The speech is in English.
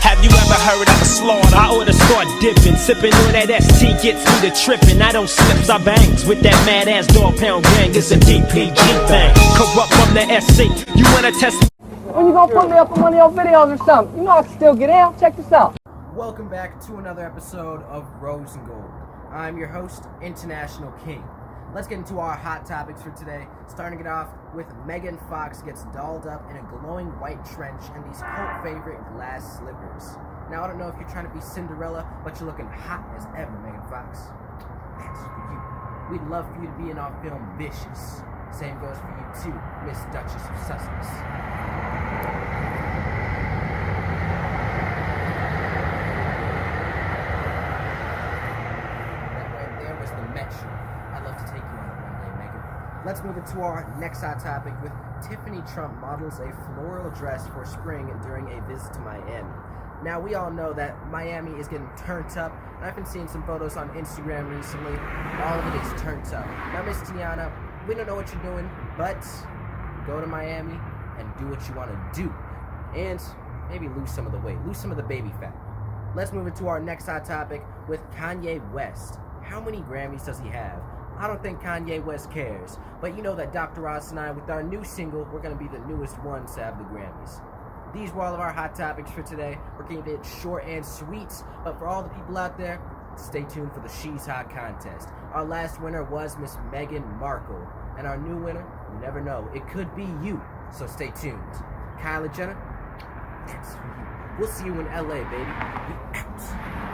Have you ever heard of a slaughter? I oughta start dipping, sipping on that ST gets me to tripping. I don't slips, I bangs with that mad ass dog pound gang. It's a DPG thing. Corrupt from the SC. You wanna test? When you gonna put me up in one of your videos or something? You know I can still get out. Check this out. Welcome back to another episode of Rose and Gold. I'm your host, International Kayne. Let's get into our hot topics for today, starting it off with Megan Fox gets dolled up in a glowing white trench and these cult favorite glass slippers. Now, I don't know if you're trying to be Cinderella, but you're looking hot as ever, Megan Fox. That's for you. We'd love for you to be in our film Vicious. Same goes for you too, Miss Duchess of Sussex. Let's move into our next hot topic with Tiffany Trump models a floral dress for spring during a visit to Miami. Now, we all know that Miami is getting turned up, and I've been seeing some photos on Instagram recently. All of it is turned up. Now, Miss Tiana, we don't know what you're doing, but go to Miami and do what you want to do. And maybe lose some of the weight, lose some of the baby fat. Let's move into our next hot topic with Kanye West. How many Grammys does he have? I don't think Kanye West cares, but you know that Dr. Oz and I, with our new single, we're going to be the newest ones to have the Grammys. These were all of our hot topics for today. We're keeping it short and sweet, but for all the people out there, stay tuned for the She's Hot contest. Our last winner was Miss Meghan Markle, and our new winner, you never know, it could be you, so stay tuned. Kylie Jenner, that's for you. We'll see you in LA, baby. We out.